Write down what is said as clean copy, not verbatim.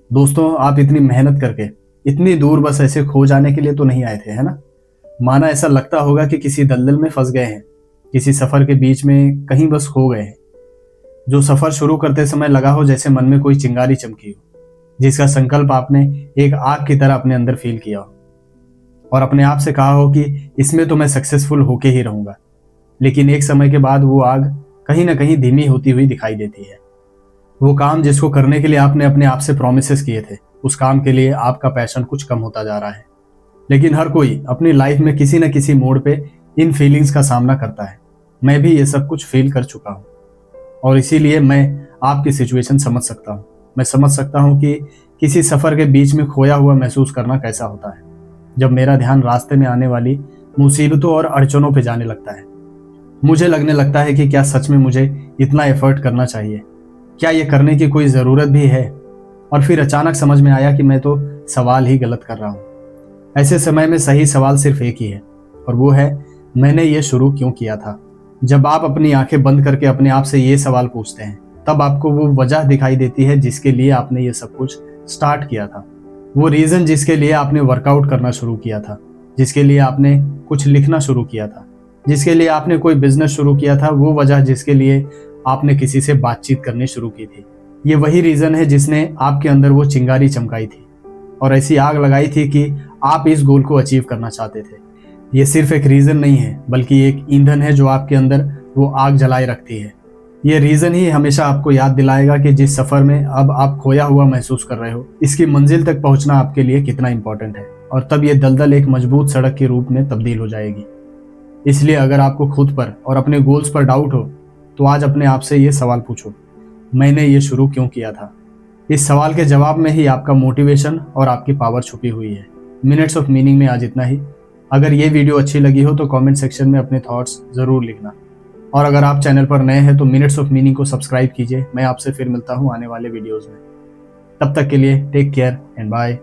दोस्तों, आप इतनी मेहनत करके इतनी दूर बस ऐसे खो जाने के लिए तो नहीं आए थे, है ना? माना ऐसा लगता होगा कि किसी दलदल में फंस गए हैं, किसी सफर के बीच में कहीं बस खो गए हैं। जो सफर शुरू करते समय लगा हो जैसे मन में कोई चिंगारी चमकी हो, जिसका संकल्प आपने एक आग की तरह अपने अंदर फील किया हो और अपने आप से कहा हो कि इसमें तो मैं सक्सेसफुल होके ही रहूंगा। लेकिन एक समय के बाद वो आग कहीं ना कहीं धीमी होती हुई दिखाई देती है। वो काम जिसको करने के लिए आपने अपने आप से प्रोमिसेस किए थे, उस काम के लिए आपका पैशन कुछ कम होता जा रहा है। लेकिन हर कोई अपनी लाइफ में किसी न किसी मोड़ पे इन फीलिंग्स का सामना करता है। मैं भी ये सब कुछ फील कर चुका हूँ और इसीलिए मैं आपकी सिचुएशन समझ सकता हूँ। मैं समझ सकता हूँ कि किसी सफ़र के बीच में खोया हुआ महसूस करना कैसा होता है, जब मेरा ध्यान रास्ते में आने वाली मुसीबतों और अड़चनों पे जाने लगता है। मुझे लगने लगता है कि क्या सच में मुझे इतना एफर्ट करना चाहिए, क्या ये करने की कोई ज़रूरत भी है। और फिर अचानक समझ में आया कि मैं तो सवाल ही गलत कर रहा हूँ। ऐसे समय में सही सवाल सिर्फ एक ही है, और वो है, मैंने ये शुरू क्यों किया था। जब आप अपनी आंखें बंद करके अपने आप से ये सवाल पूछते हैं, तब आपको वो वजह दिखाई देती है जिसके लिए आपने ये सब कुछ स्टार्ट किया था। वो रीज़न जिसके लिए आपने वर्कआउट करना शुरू किया था, जिसके लिए आपने कुछ लिखना शुरू किया था, जिसके लिए आपने कोई बिजनेस शुरू किया था, वो वजह जिसके लिए आपने किसी से बातचीत करनी शुरू की थी। ये वही रीज़न है जिसने आपके अंदर वो चिंगारी चमकाई थी और ऐसी आग लगाई थी कि आप इस गोल को अचीव करना चाहते थे। ये सिर्फ एक रीज़न नहीं है, बल्कि एक ईंधन है जो आपके अंदर वो आग जलाए रखती है। ये रीज़न ही हमेशा आपको याद दिलाएगा कि जिस सफ़र में अब आप खोया हुआ महसूस कर रहे हो, इसकी मंजिल तक पहुंचना आपके लिए कितना इंपॉर्टेंट है। और तब ये दलदल एक मजबूत सड़क के रूप में तब्दील हो जाएगी। इसलिए अगर आपको खुद पर और अपने गोल्स पर डाउट हो, तो आज अपने आप से ये सवाल पूछो, मैंने ये शुरू क्यों किया था। इस सवाल के जवाब में ही आपका मोटिवेशन और आपकी पावर छुपी हुई है। मिनट्स ऑफ मीनिंग में आज इतना ही। अगर ये वीडियो अच्छी लगी हो तो कमेंट सेक्शन में अपने थॉट्स ज़रूर लिखना। और अगर आप चैनल पर नए हैं तो मिनट्स ऑफ मीनिंग को सब्सक्राइब कीजिए। मैं आपसे फिर मिलता हूँ आने वाले वीडियोज़ में। तब तक के लिए टेक केयर एंड बाय।